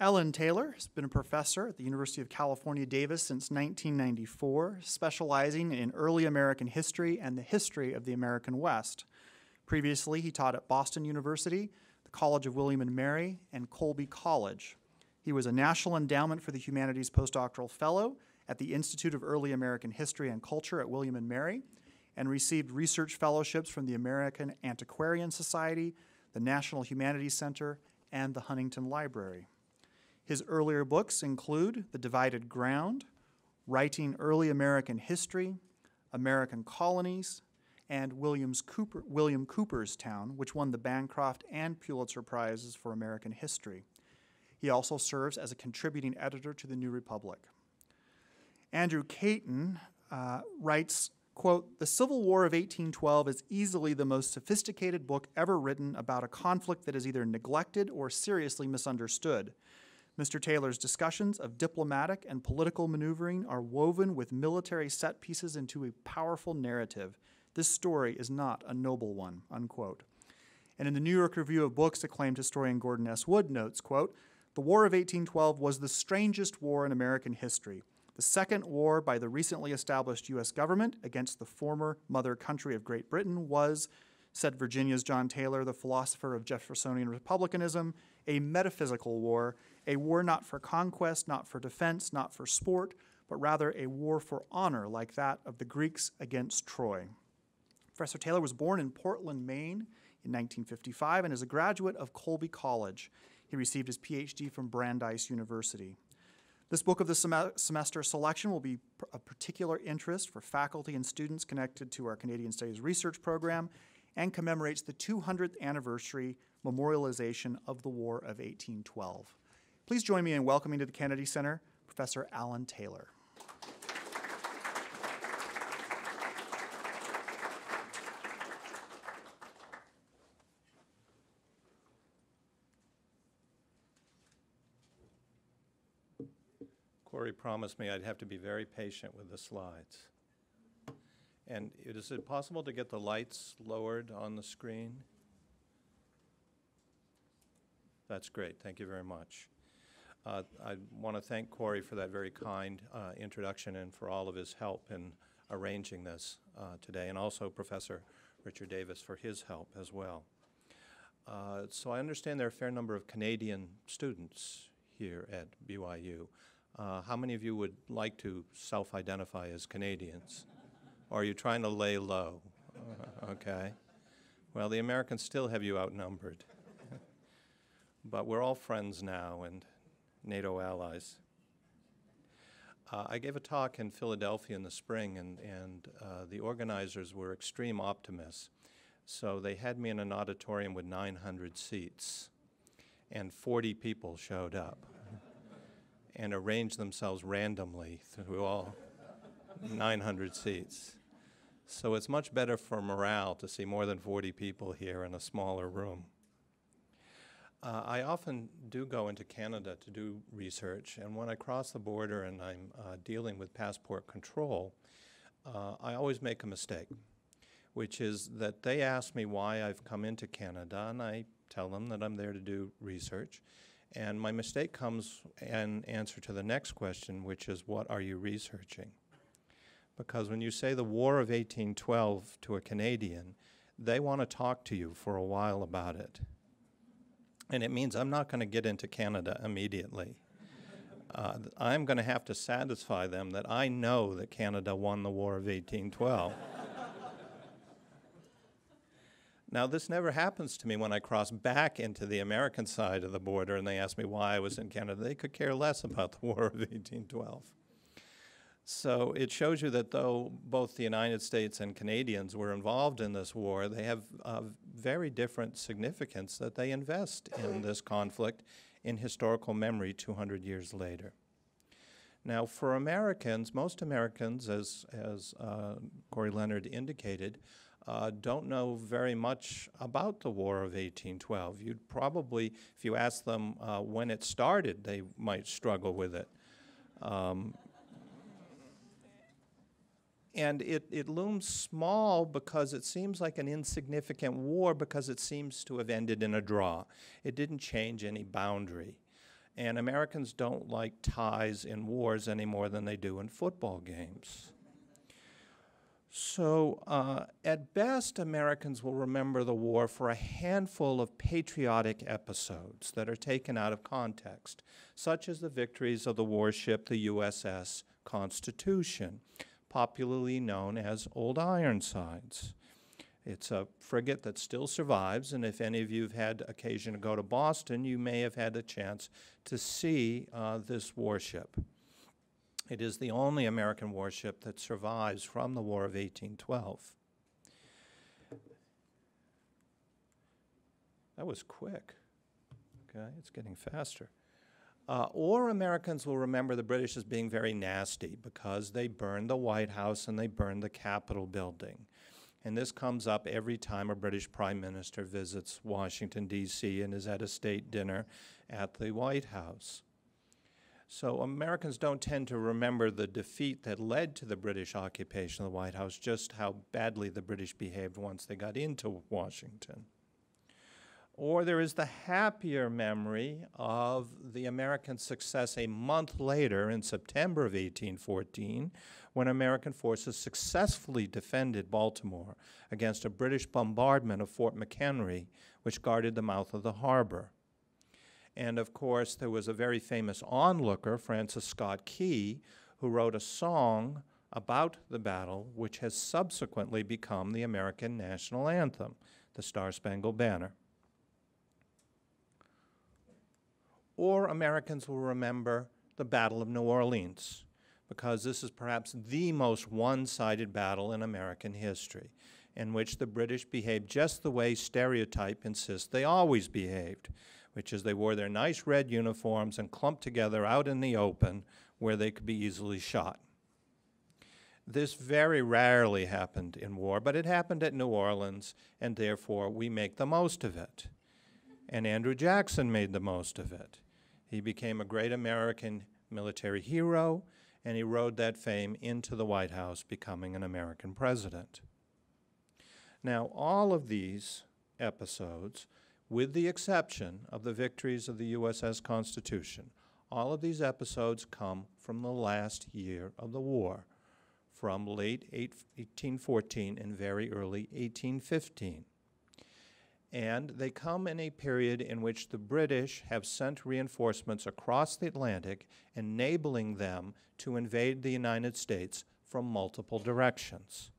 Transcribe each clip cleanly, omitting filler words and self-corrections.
Ellen Taylor has been a professor at the University of California, Davis since 1994, specializing in early American history and the history of the American West. Previously, he taught at Boston University, the College of William and Mary, and Colby College. He was a National Endowment for the Humanities postdoctoral fellow at the Institute of Early American History and Culture at William and Mary, and received research fellowships from the American Antiquarian Society, the National Humanities Center, and the Huntington Library. His earlier books include The Divided Ground, Writing Early American History, American Colonies, and William Cooper's Town, which won the Bancroft and Pulitzer Prizes for American History. He also serves as a contributing editor to the New Republic. Andrew Caton writes, quote, "The Civil War of 1812 is easily the most sophisticated book ever written about a conflict that is either neglected or seriously misunderstood. Mr. Taylor's discussions of diplomatic and political maneuvering are woven with military set pieces into a powerful narrative. This story is not a noble one," unquote. And in the New York Review of Books, acclaimed historian Gordon S. Wood notes, quote, "The War of 1812 was the strangest war in American history. The second war by the recently established U.S. government against the former mother country of Great Britain was, said Virginia's John Taylor, the philosopher of Jeffersonian republicanism, a metaphysical war, a war not for conquest, not for defense, not for sport, but rather a war for honor like that of the Greeks against Troy." Professor Taylor was born in Portland, Maine in 1955 and is a graduate of Colby College. He received his PhD from Brandeis University. This book of the semester selection will be of particular interest for faculty and students connected to our Canadian Studies Research Program and commemorates the 200th anniversary memorialization of the War of 1812. Please join me in welcoming to the Kennedy Center, Professor Alan Taylor. Corey promised me I'd have to be very patient with the slides. And is it possible to get the lights lowered on the screen? That's great. Thank you very much. I want to thank Corey for that very kind introduction and for all of his help in arranging this today, and also Professor Richard Davis for his help as well. So I understand there are a fair number of Canadian students here at BYU. How many of you would like to self-identify as Canadians? Or are you trying to lay low? Okay. Well, the Americans still have you outnumbered. But we're all friends now and NATO allies. I gave a talk in Philadelphia in the spring, and the organizers were extreme optimists. So they had me in an auditorium with 900 seats, and 40 people showed up and arranged themselves randomly through all 900 seats. So it's much better for morale to see more than 40 people here in a smaller room. I often do go into Canada to do research, and when I cross the border and I'm dealing with passport control, I always make a mistake, which is that they ask me why I've come into Canada, and I tell them that I'm there to do research. And my mistake comes in answer to the next question, which is, what are you researching? Because when you say the War of 1812 to a Canadian, they want to talk to you for a while about it. And it means I'm not going to get into Canada immediately. I'm going to have to satisfy them that I know that Canada won the War of 1812. Now, this never happens to me when I cross back into the American side of the border and they ask me why I was in Canada. They could care less about the War of 1812. So it shows you that though both the United States and Canadians were involved in this war, they have very different significance that they invest in this conflict in historical memory 200 years later. Now, for Americans, most Americans, as Corey Leonard indicated, don't know very much about the War of 1812. You'd probably, if you ask them when it started, they might struggle with it. And it looms small because it seems like an insignificant war because it seems to have ended in a draw. It didn't change any boundary. And Americans don't like ties in wars any more than they do in football games. So at best, Americans will remember the war for a handful of patriotic episodes that are taken out of context, such as the victories of the warship, the USS Constitution, popularly known as Old Ironsides. It's a frigate that still survives, and if any of you have had occasion to go to Boston, you may have had a chance to see this warship. It is the only American warship that survives from the War of 1812. That was quick. Okay, it's getting faster. Or Americans will remember the British as being very nasty because they burned the White House and they burned the Capitol building. And this comes up every time a British Prime Minister visits Washington, D.C. and is at a state dinner at the White House. So Americans don't tend to remember the defeat that led to the British occupation of the White House, just how badly the British behaved once they got into Washington. Or there is the happier memory of the American success a month later in September of 1814, when American forces successfully defended Baltimore against a British bombardment of Fort McHenry, which guarded the mouth of the harbor. And of course, there was a very famous onlooker, Francis Scott Key, who wrote a song about the battle, which has subsequently become the American national anthem, the Star-Spangled Banner. Or Americans will remember the Battle of New Orleans, because this is perhaps the most one-sided battle in American history, in which the British behaved just the way stereotype insists they always behaved, which is they wore their nice red uniforms and clumped together out in the open where they could be easily shot. This very rarely happened in war, but it happened at New Orleans, and therefore we make the most of it. And Andrew Jackson made the most of it. He became a great American military hero, and he rode that fame into the White House, becoming an American president. Now, all of these episodes, with the exception of the victories of the USS Constitution, all of these episodes come from the last year of the war, from late 1814 and very early 1815. And they come in a period in which the British have sent reinforcements across the Atlantic, enabling them to invade the United States from multiple directions.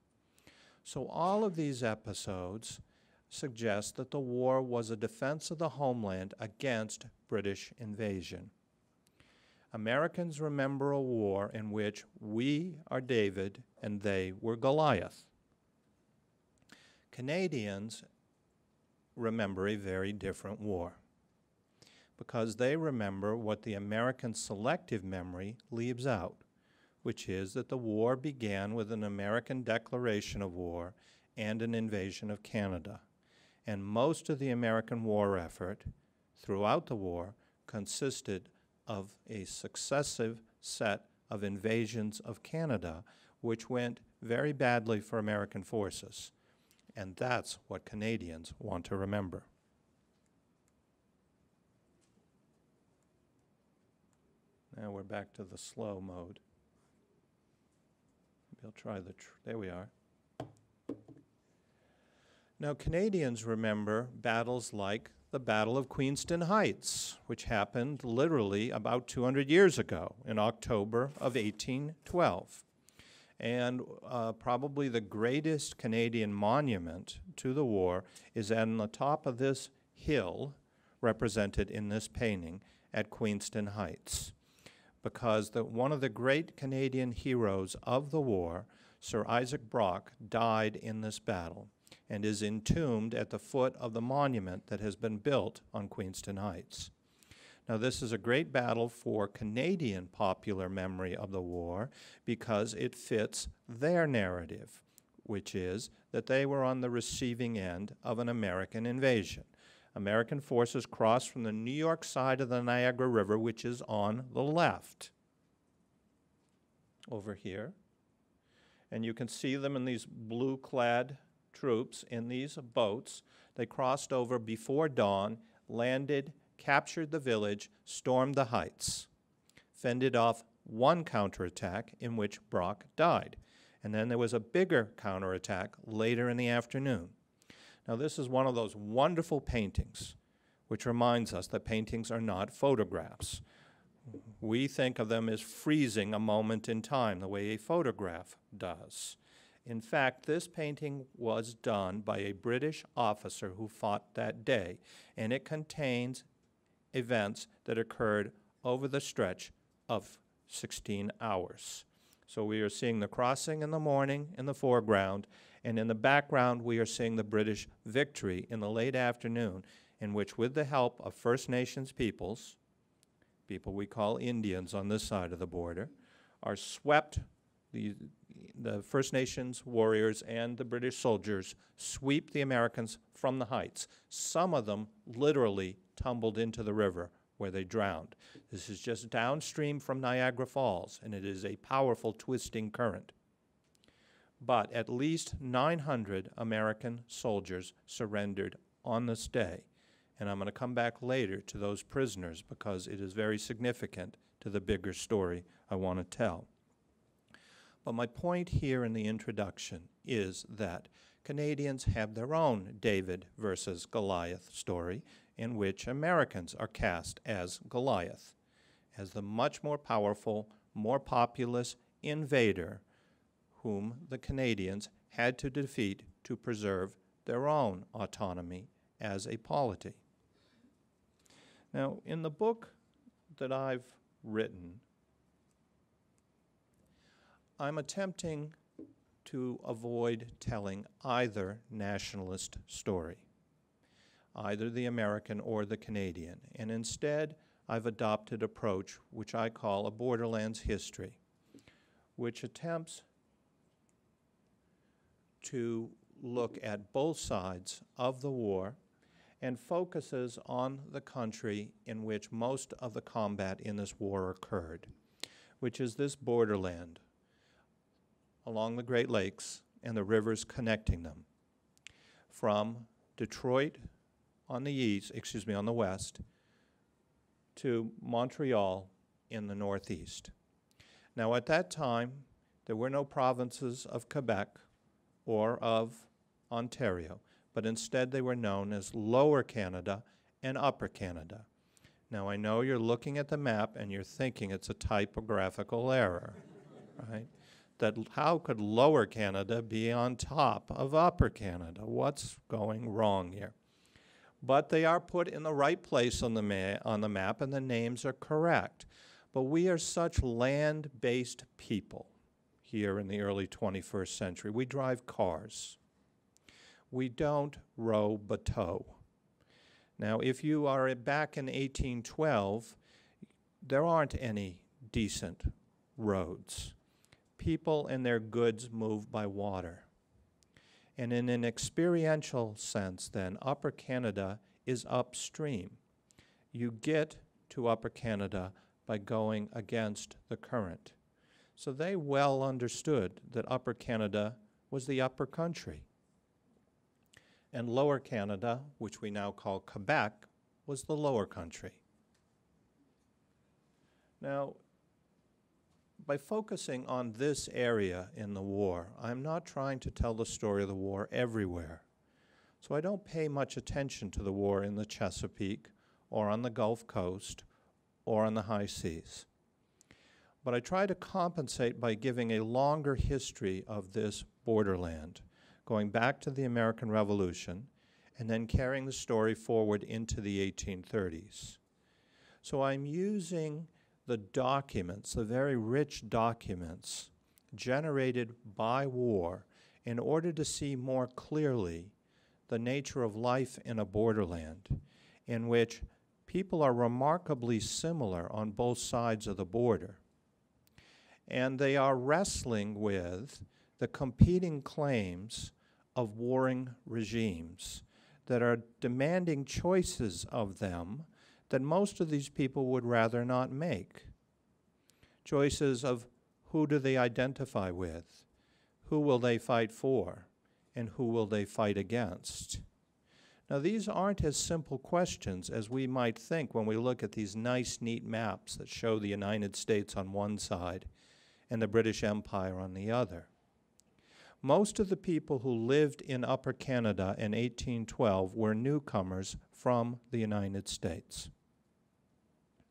So all of these episodes suggest that the war was a defense of the homeland against British invasion. Americans remember a war in which we are David and they were Goliath. Canadians remember a very different war, because they remember what the American selective memory leaves out, which is that the war began with an American declaration of war and an invasion of Canada. And most of the American war effort throughout the war consisted of a successive set of invasions of Canada, which went very badly for American forces. And that's what Canadians want to remember. Now we're back to the slow mode. Maybe I'll try there we are. Now, Canadians remember battles like the Battle of Queenston Heights, which happened literally about 200 years ago in October of 1812. And probably the greatest Canadian monument to the war is on the top of this hill, represented in this painting, at Queenston Heights, because one of the great Canadian heroes of the war, Sir Isaac Brock, died in this battle and is entombed at the foot of the monument that has been built on Queenston Heights. Now, this is a great battle for Canadian popular memory of the war because it fits their narrative, which is that they were on the receiving end of an American invasion. American forces crossed from the New York side of the Niagara River, which is on the left, over here. And you can see them in these blue-clad troops in these boats. They crossed over before dawn, landed captured the village, stormed the heights, fended off one counterattack in which Brock died. And then there was a bigger counterattack later in the afternoon. Now, this is one of those wonderful paintings, which reminds us that paintings are not photographs. We think of them as freezing a moment in time, the way a photograph does. In fact, this painting was done by a British officer who fought that day, and it contains events that occurred over the stretch of 16 hours. So we are seeing the crossing in the morning in the foreground, and in the background we are seeing the British victory in the late afternoon, in which, with the help of First Nations peoples, people we call Indians on this side of the border, are swept, the First Nations warriors and the British soldiers sweep the Americans from the heights. Some of them literally tumbled into the river where they drowned. This is just downstream from Niagara Falls, and it is a powerful twisting current. But at least 900 American soldiers surrendered on this day. And I'm going to come back later to those prisoners because it is very significant to the bigger story I want to tell. But my point here in the introduction is that Canadians have their own David versus Goliath story, in which Americans are cast as Goliath, as the much more powerful, more populous invader whom the Canadians had to defeat to preserve their own autonomy as a polity. Now, in the book that I've written, I'm attempting to avoid telling either nationalist story, either the American or the Canadian, and instead I've adopted an approach which I call a Borderlands History, which attempts to look at both sides of the war and focuses on the country in which most of the combat in this war occurred, which is this borderland along the Great Lakes and the rivers connecting them, from Detroit on the west to Montreal in the northeast. Now, at that time, there were no provinces of Quebec or of Ontario, but instead they were known as Lower Canada and Upper Canada. Now, I know you're looking at the map and you're thinking it's a typographical error, right? That how could Lower Canada be on top of Upper Canada? What's going wrong here? But they are put in the right place on the map, and the names are correct. But we are such land-based people here in the early 21st century. We drive cars. We don't row bateau. Now, if you are back in 1812, there aren't any decent roads. People and their goods move by water. And in an experiential sense, then, Upper Canada is upstream. You get to Upper Canada by going against the current. So they well understood that Upper Canada was the upper country. And Lower Canada, which we now call Quebec, was the lower country. Now, by focusing on this area in the war, I'm not trying to tell the story of the war everywhere. So I don't pay much attention to the war in the Chesapeake or on the Gulf Coast or on the high seas. But I try to compensate by giving a longer history of this borderland, going back to the American Revolution and then carrying the story forward into the 1830s. So I'm using the documents, the very rich documents generated by war, in order to see more clearly the nature of life in a borderland in which people are remarkably similar on both sides of the border. And they are wrestling with the competing claims of warring regimes that are demanding choices of them that most of these people would rather not make. Choices of who do they identify with, who will they fight for, and who will they fight against. Now, these aren't as simple questions as we might think when we look at these nice, neat maps that show the United States on one side and the British Empire on the other. Most of the people who lived in Upper Canada in 1812 were newcomers from the United States.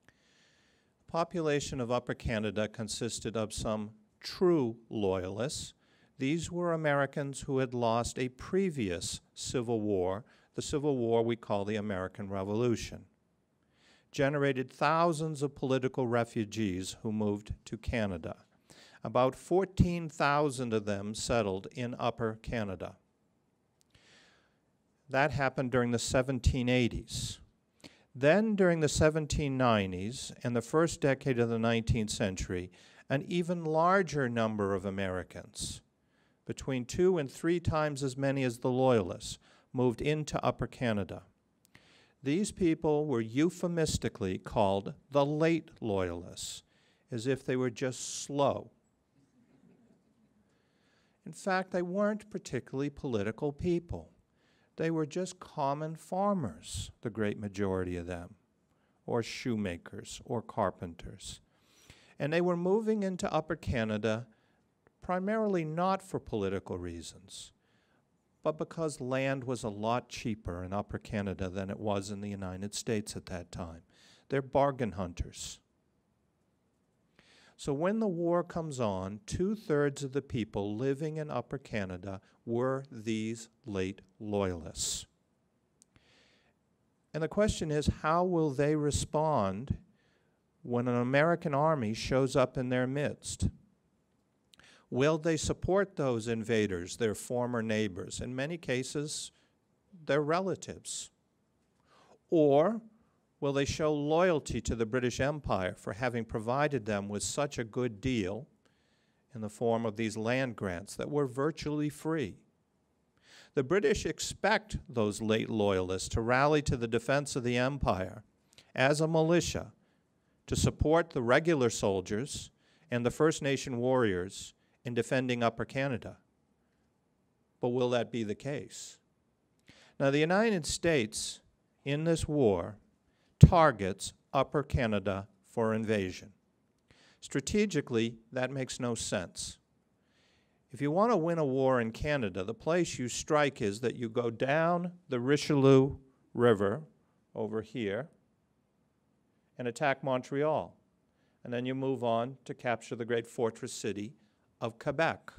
The population of Upper Canada consisted of some true Loyalists. These were Americans who had lost a previous civil war, the Civil War we call the American Revolution, generated thousands of political refugees who moved to Canada. About 14,000 of them settled in Upper Canada. That happened during the 1780s. Then, during the 1790s and the first decade of the 19th century, an even larger number of Americans, between 2 and 3 times as many as the Loyalists, moved into Upper Canada. These people were euphemistically called the late Loyalists, as if they were just slow. In fact, they weren't particularly political people. They were just common farmers, the great majority of them, or shoemakers or carpenters. And they were moving into Upper Canada primarily not for political reasons, but because land was a lot cheaper in Upper Canada than it was in the United States at that time. They're bargain hunters. So when the war comes on, 2/3 of the people living in Upper Canada were these late Loyalists. And the question is, how will they respond when an American army shows up in their midst? Will they support those invaders, their former neighbors, in many cases, their relatives? Or will they show loyalty to the British Empire for having provided them with such a good deal in the form of these land grants that were virtually free? The British expect those late Loyalists to rally to the defense of the empire as a militia to support the regular soldiers and the First Nation warriors in defending Upper Canada. But will that be the case? Now, the United States in this war targets Upper Canada for invasion. Strategically, that makes no sense. If you want to win a war in Canada, the place you strike is that you go down the Richelieu River over here and attack Montreal. And then you move on to capture the great fortress city of Quebec,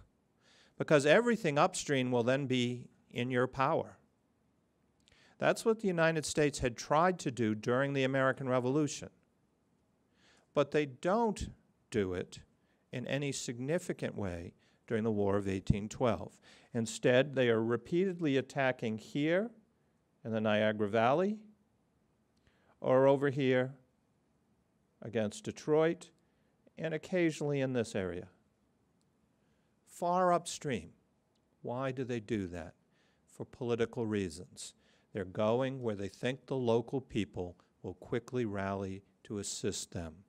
because everything upstream will then be in your power. That's what the United States had tried to do during the American Revolution. But they don't do it in any significant way during the War of 1812. Instead, they are repeatedly attacking here in the Niagara Valley or over here against Detroit and occasionally in this area. Far upstream. Why do they do that? For political reasons. They're going where they think the local people will quickly rally to assist them.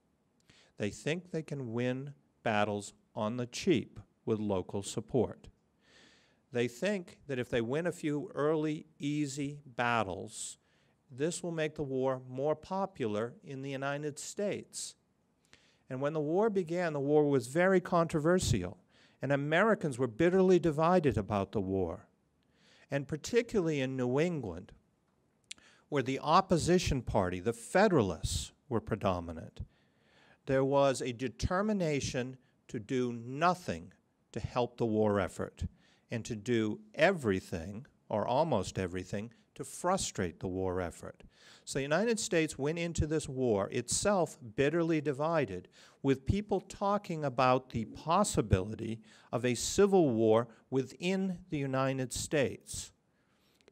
They think they can win battles on the cheap with local support. They think that if they win a few early, easy battles, this will make the war more popular in the United States. And when the war began, the war was very controversial. And Americans were bitterly divided about the war. And particularly in New England, where the opposition party, the Federalists, were predominant, there was a determination to do nothing to help the war effort and to do everything, or almost everything, to frustrate the war effort. So the United States went into this war itself bitterly divided, with people talking about the possibility of a civil war within the United States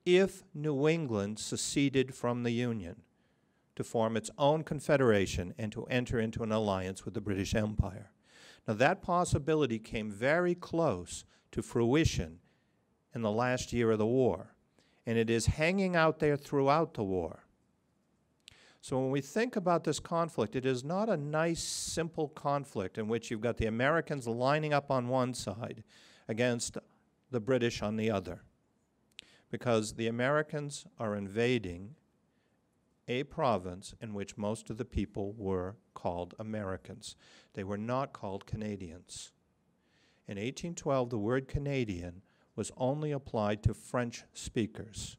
if New England seceded from the Union to form its own confederation and to enter into an alliance with the British Empire. Now, that possibility came very close to fruition in the last year of the war, and it is hanging out there throughout the war. So when we think about this conflict, it is not a nice, simple conflict in which you've got the Americans lining up on one side against the British on the other. because the Americans are invading a province in which most of the people were called Americans. They were not called Canadians. In 1812, the word Canadian was only applied to French speakers,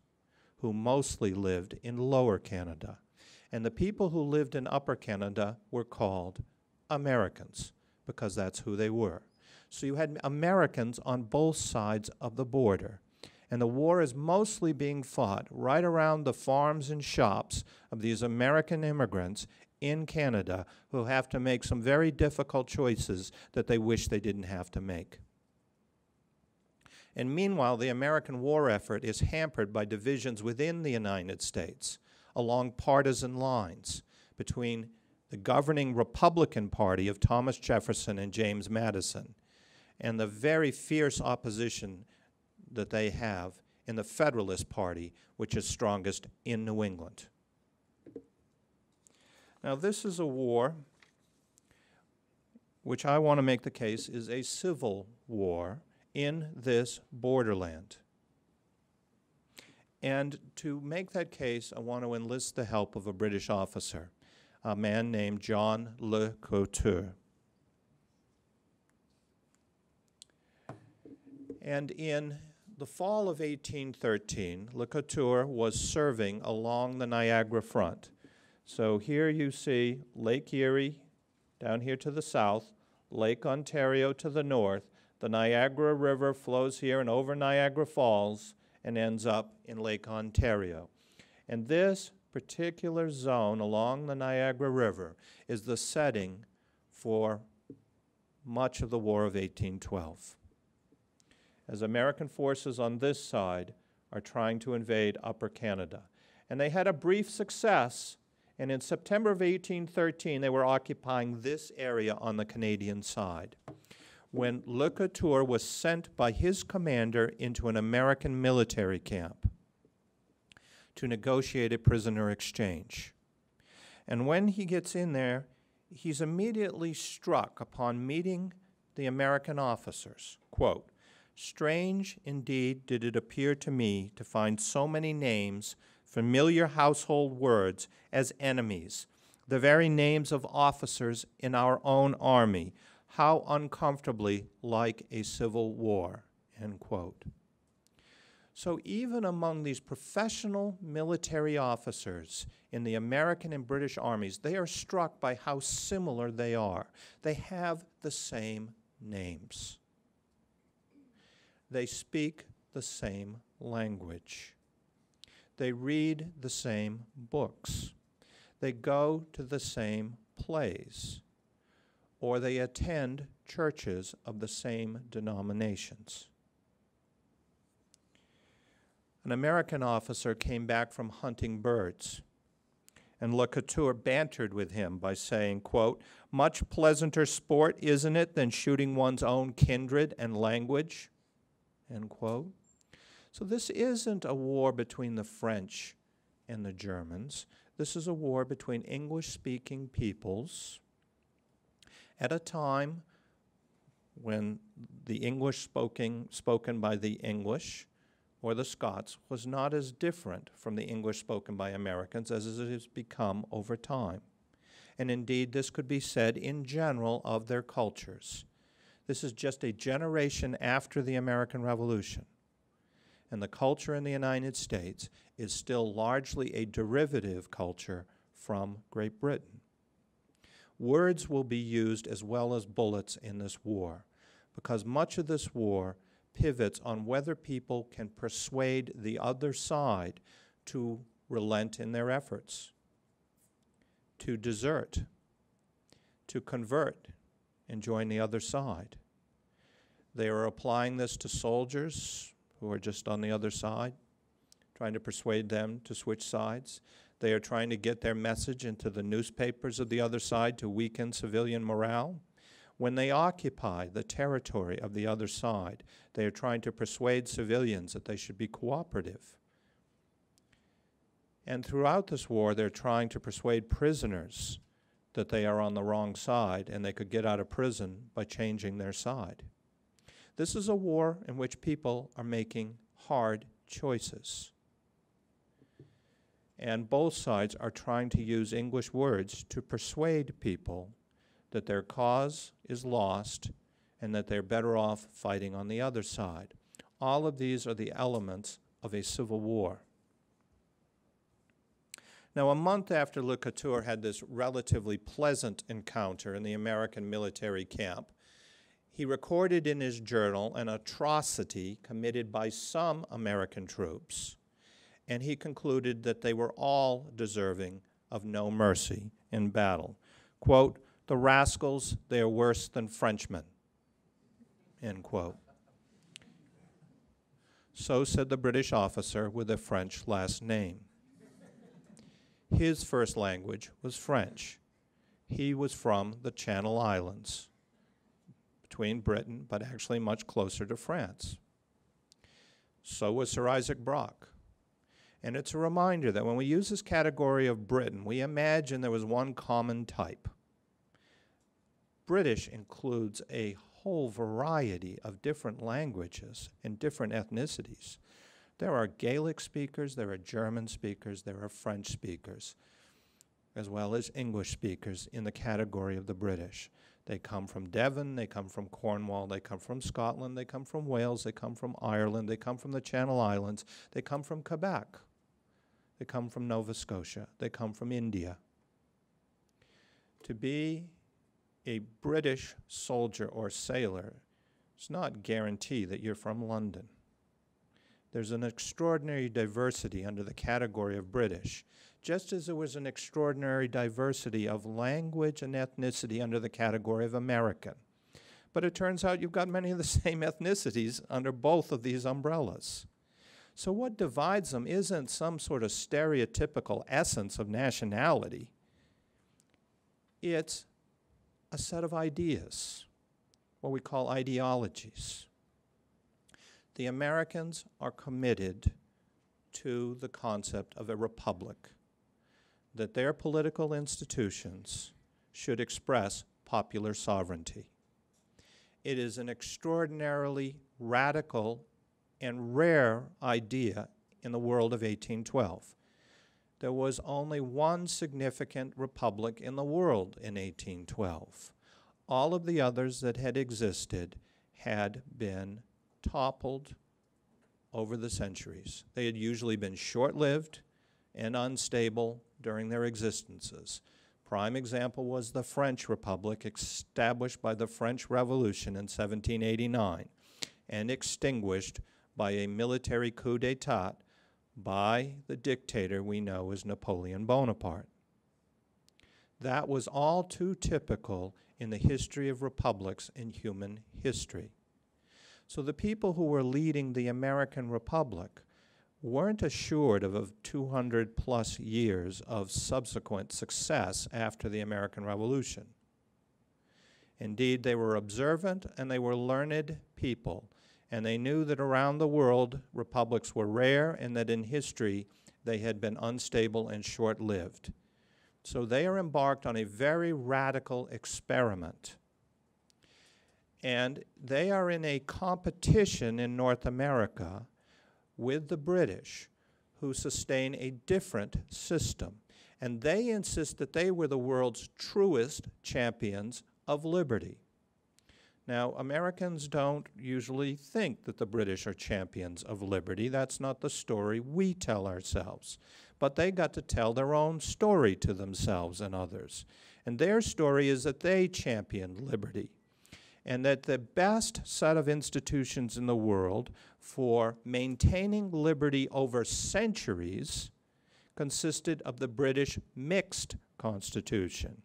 who mostly lived in Lower Canada. And the people who lived in Upper Canada were called Americans, because that's who they were. So you had Americans on both sides of the border. And the war is mostly being fought right around the farms and shops of these American immigrants in Canada who have to make some very difficult choices that they wish they didn't have to make. And meanwhile, the American war effort is hampered by divisions within the United States along partisan lines between the governing Republican Party of Thomas Jefferson and James Madison and the very fierce opposition that they have in the Federalist Party, which is strongest in New England. Now, this is a war which I want to make the case is a civil war in this borderland. And to make that case, I want to enlist the help of a British officer, a man named John Le Couture. And in the fall of 1813, Le Couture was serving along the Niagara Front. So here you see Lake Erie down here to the south, Lake Ontario to the north. The Niagara River flows here and over Niagara Falls and ends up in Lake Ontario. And this particular zone along the Niagara River is the setting for much of the War of 1812. As American forces on this side are trying to invade Upper Canada. And they had a brief success, and in September of 1813, they were occupying this area on the Canadian side, when Le Couture was sent by his commander into an American military camp to negotiate a prisoner exchange. And when he gets in there, he's immediately struck upon meeting the American officers. Quote, "Strange indeed did it appear to me to find so many names, familiar household words, as enemies, the very names of officers in our own army. How uncomfortably like a civil war," end quote. So even among these professional military officers in the American and British armies, they are struck by how similar they are. They have the same names. They speak the same language. They read the same books. They go to the same plays, or they attend churches of the same denominations. An American officer came back from hunting birds, and Le Couture bantered with him by saying, quote, "Much pleasanter sport, isn't it, than shooting one's own kindred and language?" End quote. So this isn't a war between the French and the Germans. This is a war between English-speaking peoples at a time when the English spoken by the English or the Scots was not as different from the English spoken by Americans as it has become over time. And indeed, this could be said in general of their cultures. This is just a generation after the American Revolution. And the culture in the United States is still largely a derivative culture from Great Britain. Words will be used as well as bullets in this war, because much of this war pivots on whether people can persuade the other side to relent in their efforts, to desert, to convert and join the other side. They are applying this to soldiers who are just on the other side, trying to persuade them to switch sides. They are trying to get their message into the newspapers of the other side to weaken civilian morale. When they occupy the territory of the other side, they are trying to persuade civilians that they should be cooperative. And throughout this war, they're trying to persuade prisoners that they are on the wrong side and they could get out of prison by changing their side. This is a war in which people are making hard choices. And both sides are trying to use English words to persuade people that their cause is lost and that they're better off fighting on the other side. All of these are the elements of a civil war. Now, a month after Le Couture had this relatively pleasant encounter in the American military camp, he recorded in his journal an atrocity committed by some American troops, and he concluded that they were all deserving of no mercy in battle. Quote, "The rascals, they are worse than Frenchmen," end quote. So said the British officer with a French last name. His first language was French. He was from the Channel Islands, between Britain, but actually much closer to France. So was Sir Isaac Brock. And it's a reminder that when we use this category of Britain, we imagine there was one common type. British includes a whole variety of different languages and different ethnicities. There are Gaelic speakers, there are German speakers, there are French speakers, as well as English speakers in the category of the British. They come from Devon, they come from Cornwall, they come from Scotland, they come from Wales, they come from Ireland, they come from the Channel Islands, they come from Quebec, they come from Nova Scotia, they come from India. To be a British soldier or sailor does not guarantee that you're from London. There's an extraordinary diversity under the category of British, just as there was an extraordinary diversity of language and ethnicity under the category of American. But it turns out you've got many of the same ethnicities under both of these umbrellas. So what divides them isn't some sort of stereotypical essence of nationality. It's a set of ideas, what we call ideologies. The Americans are committed to the concept of a republic, that their political institutions should express popular sovereignty. It is an extraordinarily radical and rare idea in the world of 1812. There was only one significant republic in the world in 1812. All of the others that had existed had been toppled over the centuries. They had usually been short-lived and unstable during their existences. Prime example was the French Republic, established by the French Revolution in 1789 and extinguished by a military coup d'etat by the dictator we know as Napoleon Bonaparte. That was all too typical in the history of republics in human history. So the people who were leading the American Republic weren't assured of 200 plus years of subsequent success after the American Revolution. Indeed, they were observant and they were learned people, and they knew that around the world republics were rare and that in history they had been unstable and short-lived. So they are embarked on a very radical experiment. And they are in a competition in North America with the British, who sustain a different system. And they insist that they were the world's truest champions of liberty. Now, Americans don't usually think that the British are champions of liberty. That's not the story we tell ourselves. But they got to tell their own story to themselves and others. And their story is that they championed liberty, and that the best set of institutions in the world for maintaining liberty over centuries consisted of the British mixed constitution,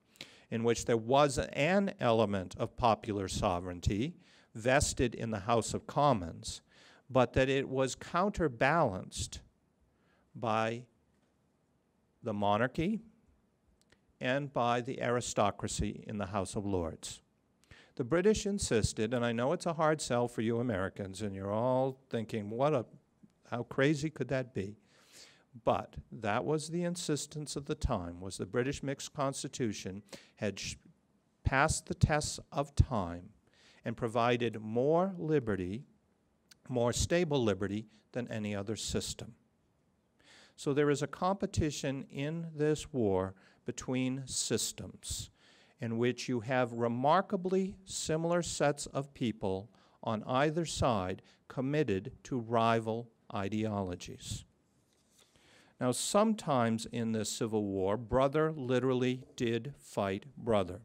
in which there was an element of popular sovereignty vested in the House of Commons, but that it was counterbalanced by the monarchy and by the aristocracy in the House of Lords. The British insisted, and I know it's a hard sell for you Americans, and you're all thinking, how crazy could that be? But that was the insistence of the time, was the British mixed constitution had passed the tests of time and provided more liberty more stable liberty than any other system. So there is a competition in this war between systems in which you have remarkably similar sets of people on either side committed to rival ideologies. Now, sometimes in this Civil War, brother literally did fight brother.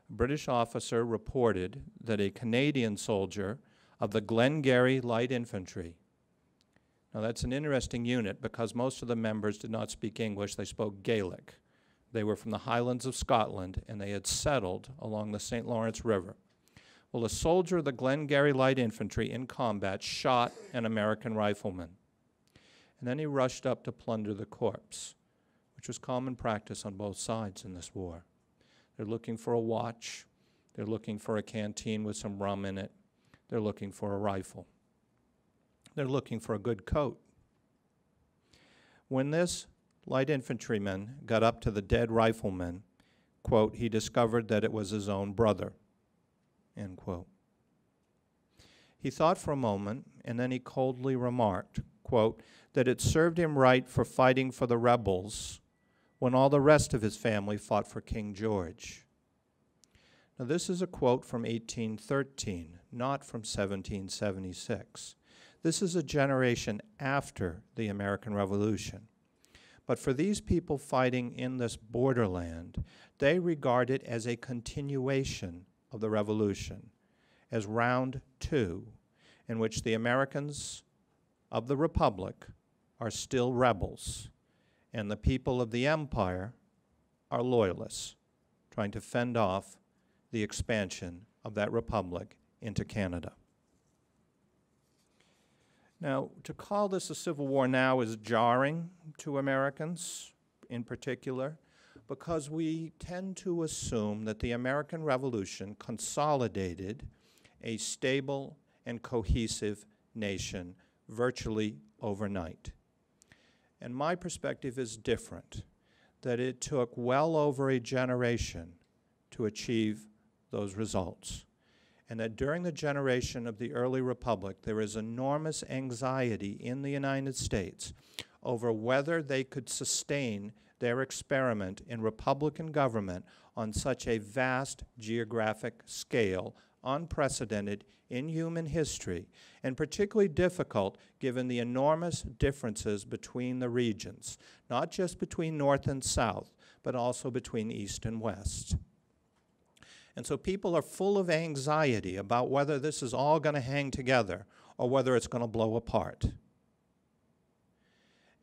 A British officer reported that a Canadian soldier of the Glengarry Light Infantry. Now, that's an interesting unit because most of the members did not speak English, they spoke Gaelic. They were from the Highlands of Scotland, and they had settled along the St. Lawrence River. Well, a soldier of the Glengarry Light Infantry in combat shot an American rifleman. And then he rushed up to plunder the corpse, which was common practice on both sides in this war. They're looking for a watch. They're looking for a canteen with some rum in it. They're looking for a rifle. They're looking for a good coat. When this light infantryman got up to the dead rifleman, quote, he discovered that it was his own brother, end quote. He thought for a moment, and then he coldly remarked, quote, that it served him right for fighting for the rebels when all the rest of his family fought for King George. Now, this is a quote from 1813, not from 1776. This is a generation after the American Revolution. But for these people fighting in this borderland, they regard it as a continuation of the Revolution, as round two, in which the Americans of the Republic are still rebels, and the people of the Empire are loyalists, trying to fend off the expansion of that republic into Canada. Now, to call this a civil war now is jarring to Americans in particular, because we tend to assume that the American Revolution consolidated a stable and cohesive nation virtually overnight. And my perspective is different, that it took well over a generation to achieve those results. And that during the generation of the early republic, there is enormous anxiety in the United States over whether they could sustain their experiment in republican government on such a vast geographic scale, unprecedented in human history, and particularly difficult given the enormous differences between the regions, not just between North and South, but also between East and West. And so people are full of anxiety about whether this is all going to hang together or whether it's going to blow apart.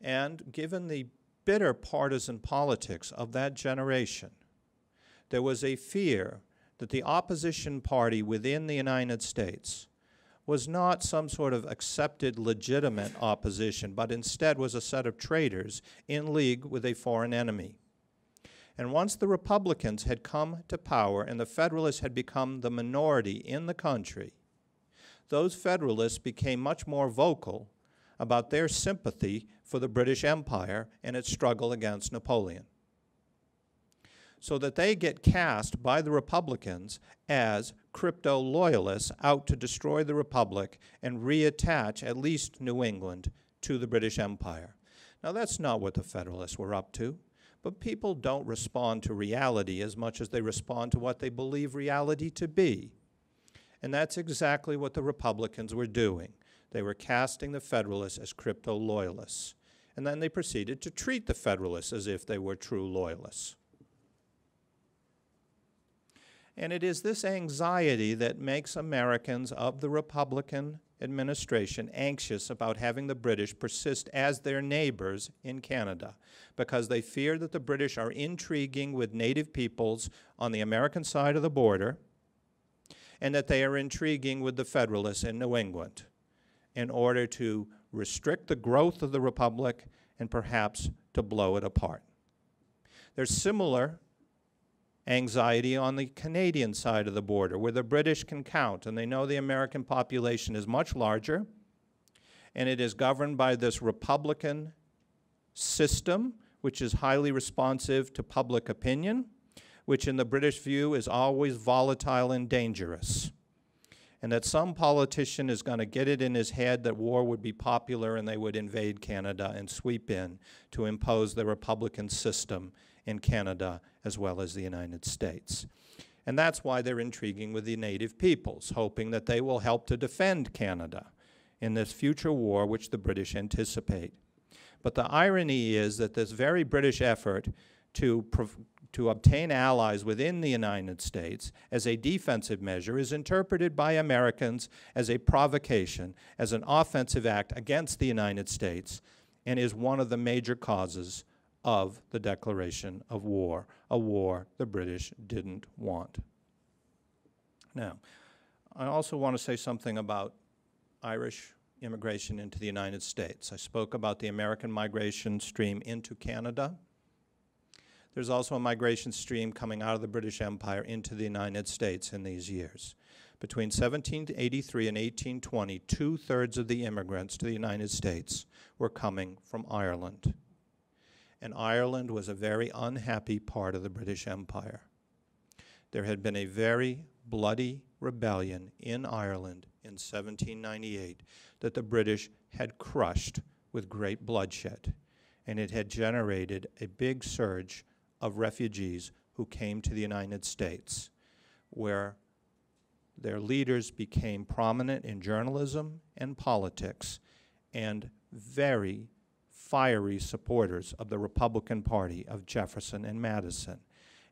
And given the bitter partisan politics of that generation, there was a fear that the opposition party within the United States was not some sort of accepted legitimate opposition, but instead was a set of traitors in league with a foreign enemy. And once the Republicans had come to power and the Federalists had become the minority in the country, those Federalists became much more vocal about their sympathy for the British Empire and its struggle against Napoleon, so that they get cast by the Republicans as crypto-loyalists out to destroy the Republic and reattach at least New England to the British Empire. Now, that's not what the Federalists were up to, but people don't respond to reality as much as they respond to what they believe reality to be. And that's exactly what the Republicans were doing. They were casting the Federalists as crypto-loyalists. And then they proceeded to treat the Federalists as if they were true loyalists. And it is this anxiety that makes Americans of the Republican administration anxious about having the British persist as their neighbors in Canada, because they fear that the British are intriguing with native peoples on the American side of the border, and that they are intriguing with the Federalists in New England in order to restrict the growth of the Republic and perhaps to blow it apart. There's similar anxiety on the Canadian side of the border, where the British can count, and they know the American population is much larger, and it is governed by this Republican system, which is highly responsive to public opinion, which in the British view is always volatile and dangerous. and that some politician is going to get it in his head that war would be popular and they would invade Canada and sweep in to impose the Republican system in Canada as well as the United States. And that's why they're intriguing with the native peoples, hoping that they will help to defend Canada in this future war which the British anticipate. But the irony is that this very British effort to obtain allies within the United States as a defensive measure is interpreted by Americans as a provocation, as an offensive act against the United States, and is one of the major causes of the declaration of war, a war the British didn't want. Now, I also want to say something about Irish immigration into the United States. I spoke about the American migration stream into Canada. There's also a migration stream coming out of the British Empire into the United States in these years. Between 1783 and 1820, 2/3 of the immigrants to the United States were coming from Ireland. And Ireland was a very unhappy part of the British Empire. There had been a very bloody rebellion in Ireland in 1798 that the British had crushed with great bloodshed, and it had generated a big surge of refugees who came to the United States, where their leaders became prominent in journalism and politics and very fiery supporters of the Republican Party of Jefferson and Madison,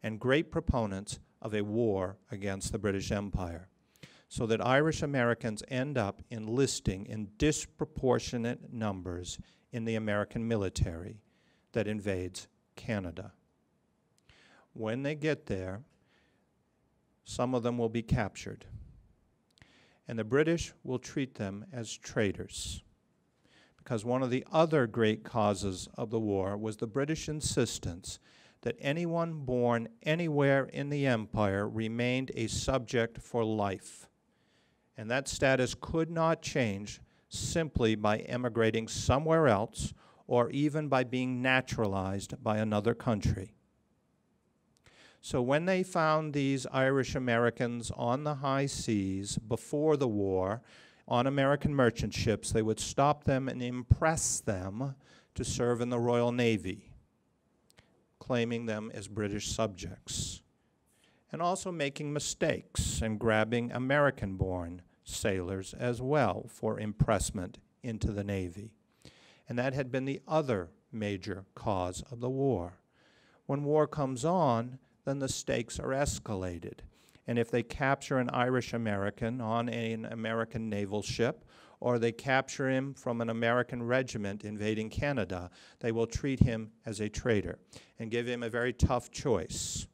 and great proponents of a war against the British Empire, so that Irish Americans end up enlisting in disproportionate numbers in the American military that invades Canada. When they get there, some of them will be captured, and the British will treat them as traitors. Because one of the other great causes of the war was the British insistence that anyone born anywhere in the empire remained a subject for life. And that status could not change simply by emigrating somewhere else or even by being naturalized by another country. So when they found these Irish Americans on the high seas before the war, on American merchant ships, they would stop them and impress them to serve in the Royal Navy, claiming them as British subjects, and also making mistakes and grabbing American-born sailors as well for impressment into the Navy. And that had been the other major cause of the war. When war comes on, then the stakes are escalated. And if they capture an Irish American on an American naval ship, or they capture him from an American regiment invading Canada, they will treat him as a traitor and give him a very tough choice.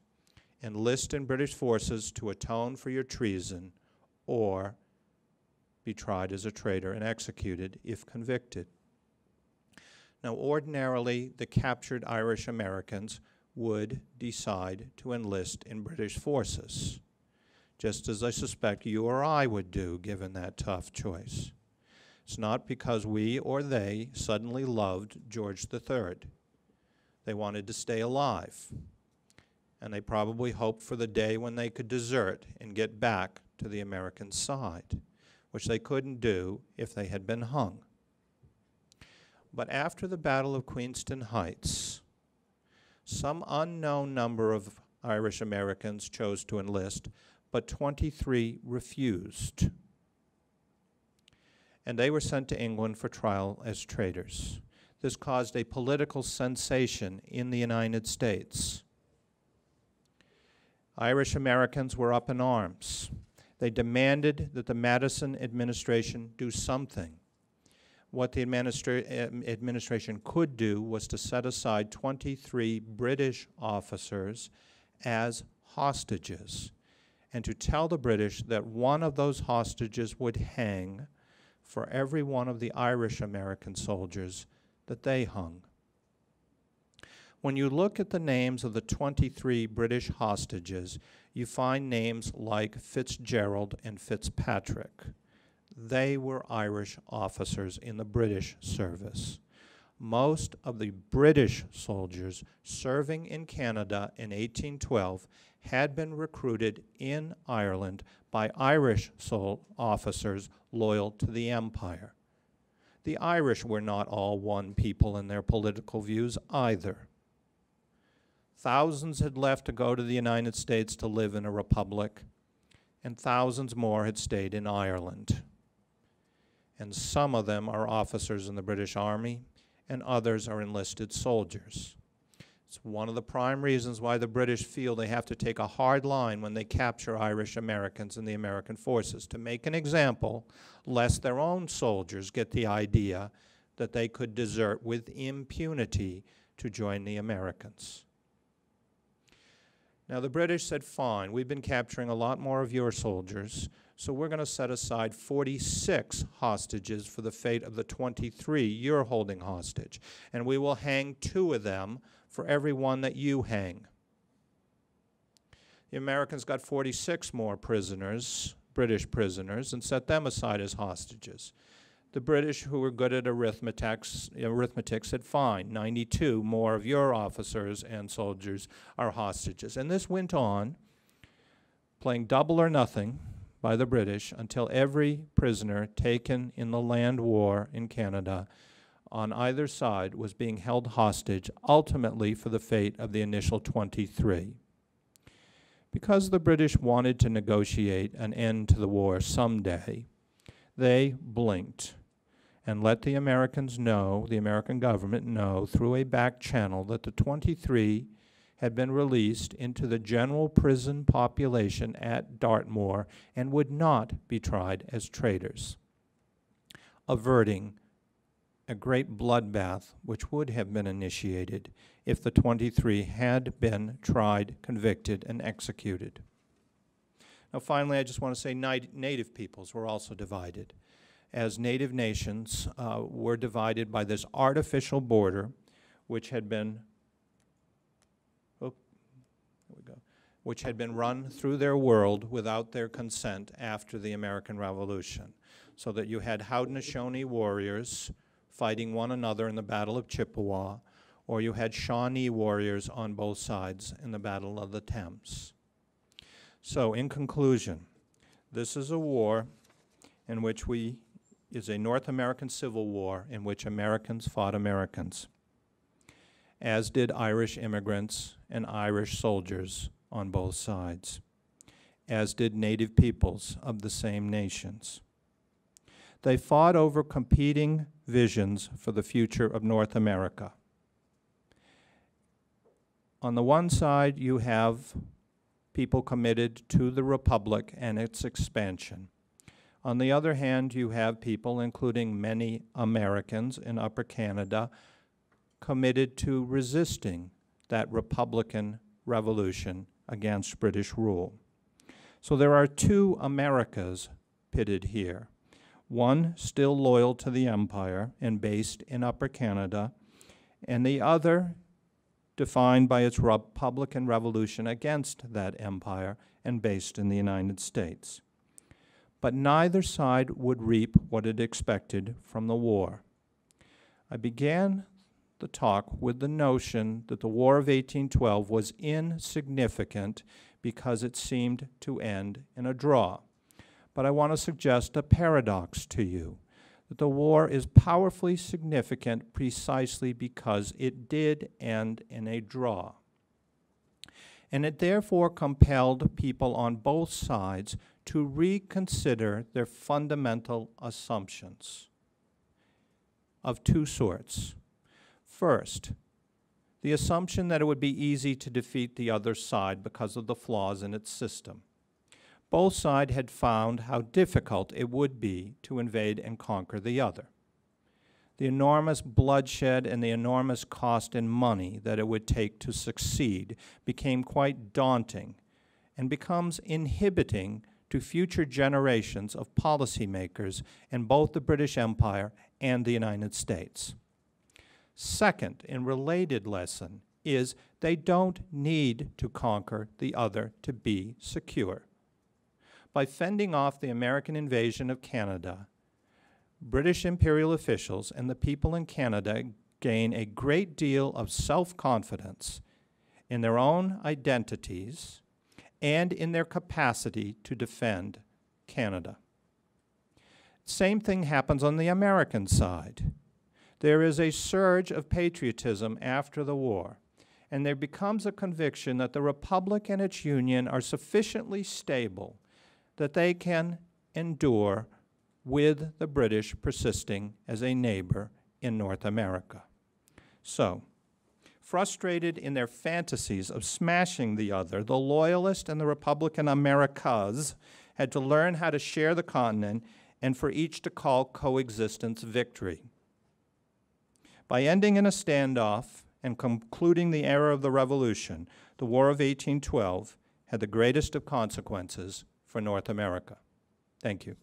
Enlist in British forces to atone for your treason, or be tried as a traitor and executed if convicted. Now, ordinarily, the captured Irish Americans would decide to enlist in British forces, just as I suspect you or I would do given that tough choice. It's not because we or they suddenly loved George III. They wanted to stay alive, and they probably hoped for the day when they could desert and get back to the American side, which they couldn't do if they had been hung. But after the Battle of Queenston Heights, some unknown number of Irish Americans chose to enlist, but 23 refused. And they were sent to England for trial as traitors. This caused a political sensation in the United States. Irish Americans were up in arms. They demanded that the Madison administration do something. What the administration could do was to set aside 23 British officers as hostages, and to tell the British that one of those hostages would hang for every one of the Irish American soldiers that they hung. When you look at the names of the 23 British hostages, you find names like Fitzgerald and Fitzpatrick. They were Irish officers in the British service. most of the British soldiers serving in Canada in 1812 had been recruited in Ireland by Irish officers loyal to the Empire. The Irish were not all one people in their political views either. Thousands had left to go to the United States to live in a republic, and thousands more had stayed in Ireland. And some of them are officers in the British Army, and others are enlisted soldiers. It's one of the prime reasons why the British feel they have to take a hard line when they capture Irish Americans in the American forces, to make an example, lest their own soldiers get the idea that they could desert with impunity to join the Americans. Now the British said, fine, we've been capturing a lot more of your soldiers, so we're going to set aside 46 hostages for the fate of the 23 you're holding hostage, and we will hang 2 of them for every one that you hang. The Americans got 46 more prisoners, British prisoners, and set them aside as hostages. The British, who were good at arithmetic, said, fine, 92 more of your officers and soldiers are hostages. And this went on, playing double or nothing by the British, until every prisoner taken in the land war in Canada on either side was being held hostage, ultimately for the fate of the initial 23. Because the British wanted to negotiate an end to the war someday, they blinked and let the Americans know, the American government know, through a back channel that the 23 had been released into the general prison population at Dartmoor and would not be tried as traitors, averting a great bloodbath which would have been initiated if the 23 had been tried, convicted, and executed. Now finally, I just want to say Native peoples were also divided, as Native nations were divided by this artificial border which had been run through their world without their consent after the American Revolution, so that you had Haudenosaunee warriors fighting one another in the Battle of Chippewa, or you had Shawnee warriors on both sides in the Battle of the Thames. So in conclusion, this is a war in which is a North American Civil War in which Americans fought Americans, as did Irish immigrants and Irish soldiers on both sides, as did Native peoples of the same nations. They fought over competing visions for the future of North America. On the one side, you have people committed to the Republic and its expansion. On the other hand, you have people, including many Americans in Upper Canada, committed to resisting that Republican revolution against British rule. So there are 2 Americas pitted here. One still loyal to the Empire and based in Upper Canada, and the other defined by its Republican revolution against that empire and based in the United States. But neither side would reap what it expected from the war. I began the talk with the notion that the War of 1812 was insignificant because it seemed to end in a draw. But I want to suggest a paradox to you, that the war is powerfully significant precisely because it did end in a draw. And it therefore compelled people on both sides to reconsider their fundamental assumptions of 2 sorts. First, the assumption that it would be easy to defeat the other side because of the flaws in its system. Both sides had found how difficult it would be to invade and conquer the other. The enormous bloodshed and the enormous cost in money that it would take to succeed became quite daunting and becomes inhibiting to future generations of policymakers in both the British Empire and the United States. Second, in related lesson, is they don't need to conquer the other to be secure. By fending off the American invasion of Canada, British imperial officials and the people in Canada gain a great deal of self-confidence in their own identities and in their capacity to defend Canada. Same thing happens on the American side. There is a surge of patriotism after the war, and there becomes a conviction that the Republic and its Union are sufficiently stable that they can endure with the British persisting as a neighbor in North America. So, frustrated in their fantasies of smashing the other, the Loyalist and the Republican Americas had to learn how to share the continent and for each to call coexistence victory. By ending in a standoff and concluding the era of the Revolution, the War of 1812 had the greatest of consequences for North America. Thank you.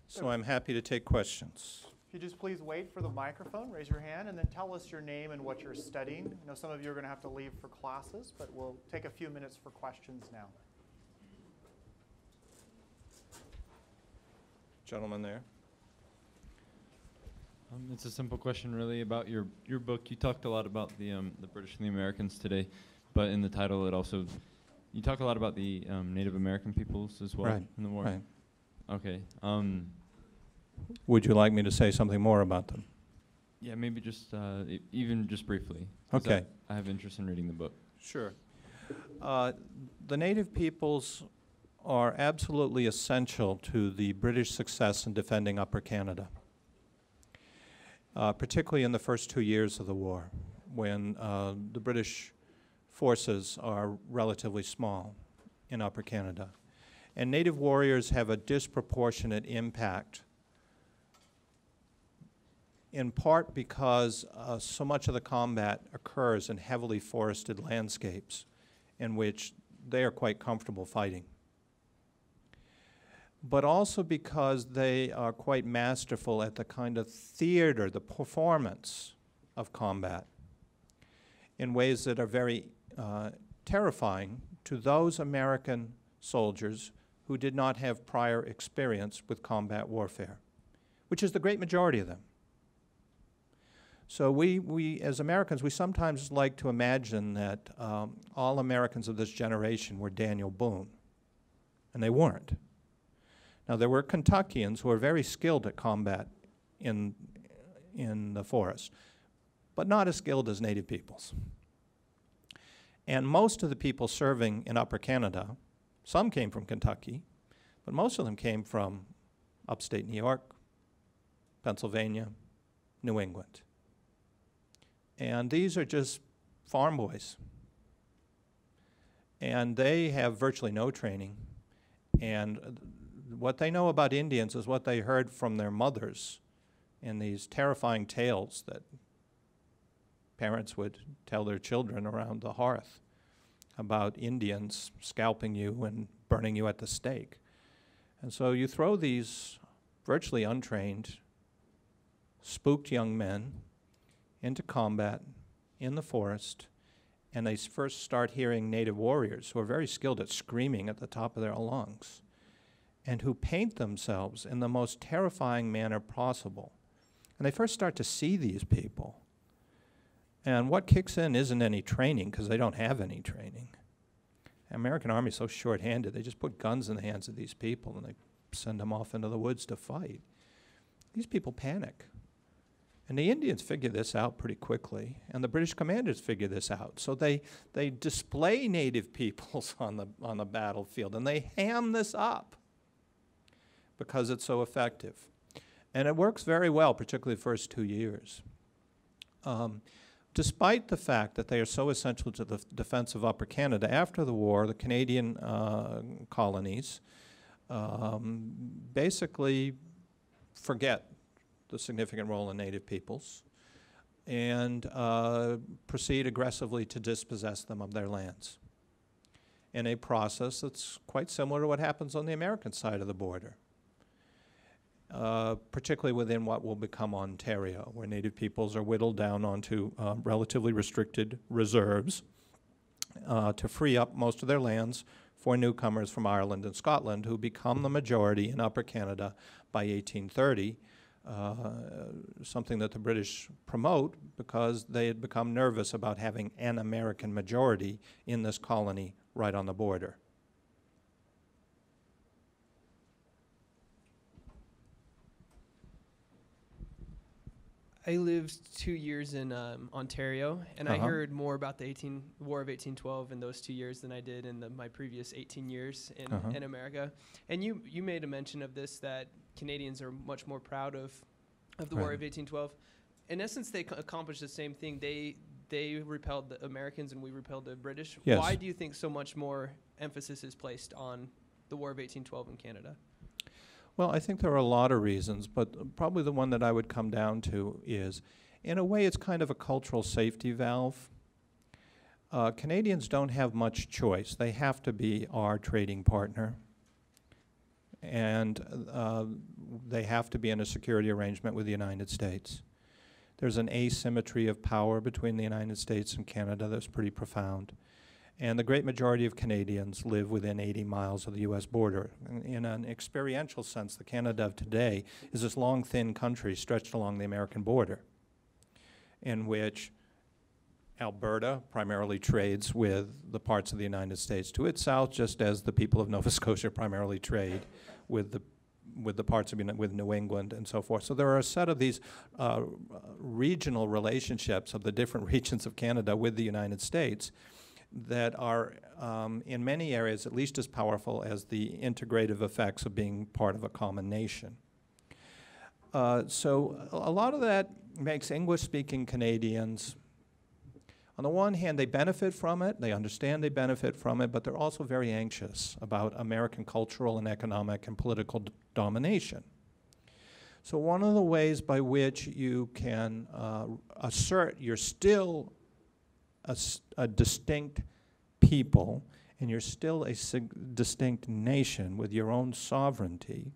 So I'm happy to take questions. If you just please wait for the microphone, raise your hand, and then tell us your name and what you're studying. I know some of you are going to have to leave for classes, but we'll take a few minutes for questions now. Gentleman there. It's a simple question, really, about your book. You talked a lot about the British and the Americans today, but in the title, you talk a lot about the Native American peoples as well in the war. Right. Okay. Would you like me to say something more about them? Yeah, maybe just even just briefly. Okay. I have interest in reading the book. Sure. The Native peoples are absolutely essential to the British success in defending Upper Canada, particularly in the first 2 years of the war, when the British forces are relatively small in Upper Canada. And Native warriors have a disproportionate impact, in part because so much of the combat occurs in heavily forested landscapes in which they are quite comfortable fighting, but also because they are quite masterful at the kind of theater, the performance of combat in ways that are very terrifying to those American soldiers who did not have prior experience with combat warfare, which is the great majority of them. So we as Americans, we sometimes like to imagine that all Americans of this generation were Daniel Boone, and they weren't. Now, there were Kentuckians who were very skilled at combat in the forest, but not as skilled as Native peoples. And most of the people serving in Upper Canada, some came from Kentucky, but most of them came from upstate New York, Pennsylvania, New England. And these are just farm boys. And they have virtually no training. And what they know about Indians is what they heard from their mothers in these terrifying tales that parents would tell their children around the hearth about Indians scalping you and burning you at the stake. And so you throw these virtually untrained, spooked young men into combat in the forest, and they first start hearing native warriors who are very skilled at screaming at the top of their lungs and who paint themselves in the most terrifying manner possible. And they first start to see these people. And what kicks in isn't any training, because they don't have any training. The American Army is so short-handed, they just put guns in the hands of these people and they send them off into the woods to fight. These people panic. And the Indians figure this out pretty quickly, and the British commanders figure this out. So they display native peoples on the battlefield, and they ham this up because it's so effective. And it works very well, particularly the first 2 years. Despite the fact that they are so essential to the defense of Upper Canada, after the war, the Canadian colonies basically forget the significant role of native peoples and proceed aggressively to dispossess them of their lands in a process that's quite similar to what happens on the American side of the border, particularly within what will become Ontario, where native peoples are whittled down onto relatively restricted reserves to free up most of their lands for newcomers from Ireland and Scotland who become the majority in Upper Canada by 1830, something that the British promote because they had become nervous about having an American majority in this colony right on the border. I lived 2 years in Ontario, and I heard more about the War of 1812 in those 2 years than I did in my previous 18 years in America. And you made a mention of this, that Canadians are much more proud of the War of 1812. In essence, they accomplished the same thing. They repelled the Americans and we repelled the British. Yes. Why do you think so much more emphasis is placed on the War of 1812 in Canada? Well, I think there are a lot of reasons, but probably the one that I would come down to is, in a way, it's kind of a cultural safety valve. Canadians don't have much choice. They have to be our trading partner, and they have to be in a security arrangement with the United States. There's an asymmetry of power between the United States and Canada that's pretty profound. And the great majority of Canadians live within 80 miles of the U.S. border. In an experiential sense, the Canada of today is this long, thin country stretched along the American border, in which Alberta primarily trades with the parts of the United States to its south, just as the people of Nova Scotia primarily trade with the parts of with New England and so forth. So there are a set of these regional relationships of the different regions of Canada with the United States that are, in many areas, at least as powerful as the integrative effects of being part of a common nation. So a lot of that makes English-speaking Canadians, on the one hand, they benefit from it, they understand they benefit from it, but they're also very anxious about American cultural and economic and political domination. So one of the ways by which you can assert you're still a distinct people, and you're still a distinct nation with your own sovereignty,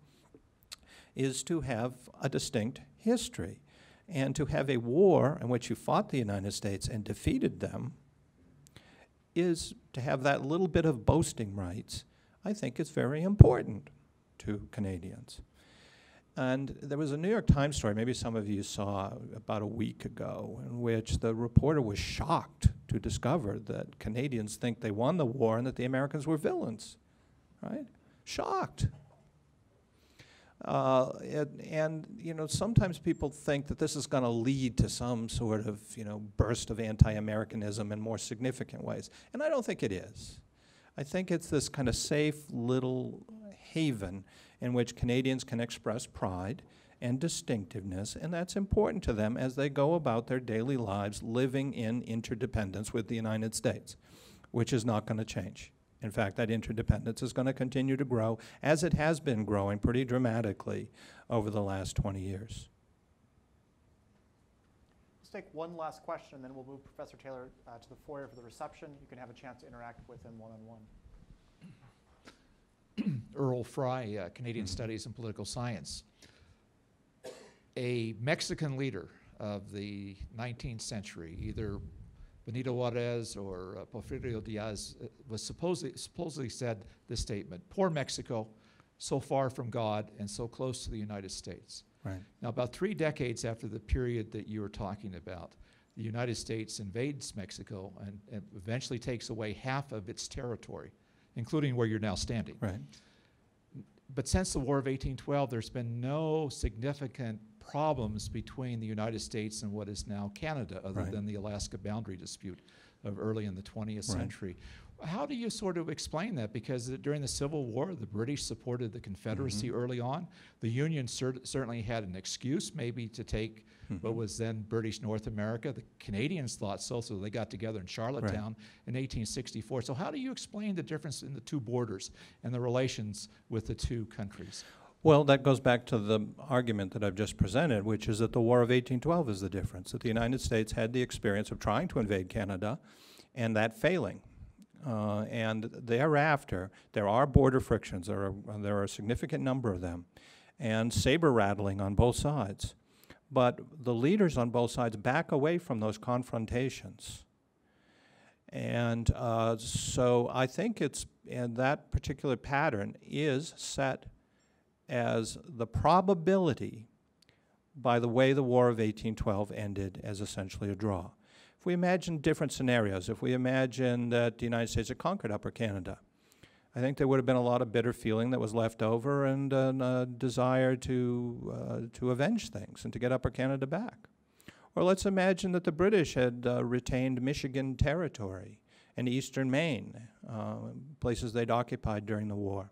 is to have a distinct history. And to have a war in which you fought the United States and defeated them is to have that little bit of boasting rights. I think it's very important to Canadians. And there was a New York Times story, maybe some of you saw about a week ago, in which the reporter was shocked to discover that Canadians think they won the war and that the Americans were villains, right? Shocked. And you know, sometimes people think that this is going to lead to some sort of, you know, burst of anti-Americanism in more significant ways. And I don't think it is. I think it's this kind of safe little haven in which Canadians can express pride and distinctiveness, and that's important to them as they go about their daily lives living in interdependence with the United States, which is not going to change. In fact, that interdependence is going to continue to grow, as it has been growing pretty dramatically over the last 20 years. Let's take one last question, and then we'll move Professor Taylor to the foyer for the reception. You can have a chance to interact with him one-on-one. Earl Fry, Canadian Studies and Political Science. A Mexican leader of the 19th century, either Benito Juarez or Porfirio Diaz, was supposedly said this statement: "Poor Mexico, so far from God and so close to the United States." Right. Now, about 3 decades after the period that you were talking about, the United States invades Mexico and eventually takes away half of its territory, including where you're now standing. Right. But since the War of 1812, there's been no significant problems between the United States and what is now Canada, other Right. than the Alaska boundary dispute of early in the 20th century. How do you sort of explain that? Because during the Civil War, the British supported the Confederacy early on. The Union certainly had an excuse maybe to take what was then British North America. The Canadians thought so they got together in Charlottetown in 1864. So how do you explain the difference in the two borders and the relations with the two countries? Well, that goes back to the argument that I've just presented, which is that the War of 1812 is the difference, that the United States had the experience of trying to invade Canada and that failing. And thereafter, there are border frictions. There are a significant number of them, and saber rattling on both sides. But the leaders on both sides back away from those confrontations And so I think and that particular pattern is set as the probability by the way the War of 1812 ended as essentially a draw. If we imagine different scenarios, if we imagine that the United States had conquered Upper Canada, I think there would have been a lot of bitter feeling that was left over and a desire to avenge things and to get Upper Canada back. Or let's imagine that the British had retained Michigan Territory and eastern Maine, places they'd occupied during the war.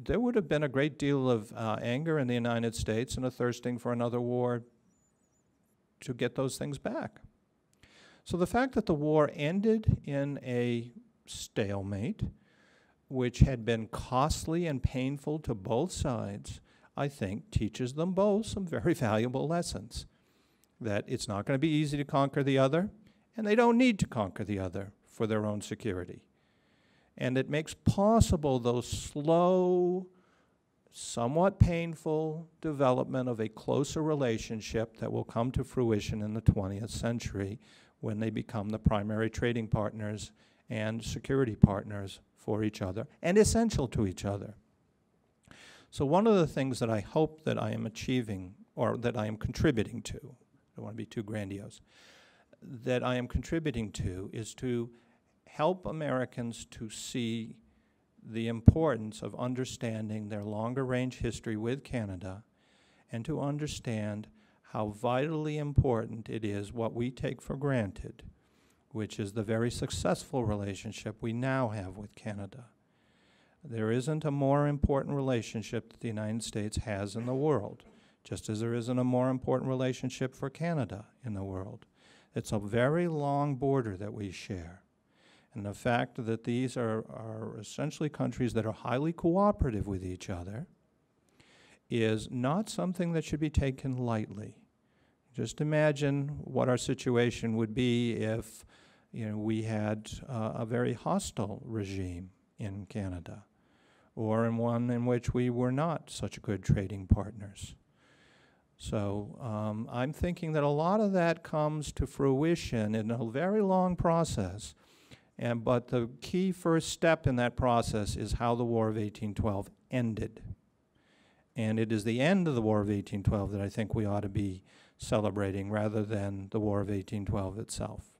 There would have been a great deal of anger in the United States and a thirsting for another war to get those things back. So the fact that the war ended in a stalemate, which had been costly and painful to both sides, I think teaches them both some very valuable lessons. That it's not going to be easy to conquer the other, and they don't need to conquer the other for their own security. And it makes possible those slow, somewhat painful development of a closer relationship that will come to fruition in the 20th century when they become the primary trading partners and security partners for each other and essential to each other. So one of the things that I hope that I am achieving, or that I am contributing to, I don't want to be too grandiose, that I am contributing to is to help Americans to see the importance of understanding their longer range history with Canada and to understand how vitally important it is what we take for granted, which is the very successful relationship we now have with Canada. There isn't a more important relationship that the United States has in the world, just as there isn't a more important relationship for Canada in the world. It's a very long border that we share. And the fact that these are essentially countries that are highly cooperative with each other is not something that should be taken lightly. Just imagine what our situation would be if we had a very hostile regime in Canada, or in one in which we were not such good trading partners. So I'm thinking that a lot of that comes to fruition in a very long process. But the key first step in that process is how the War of 1812 ended. And it is the end of the War of 1812 that I think we ought to be celebrating rather than the War of 1812 itself.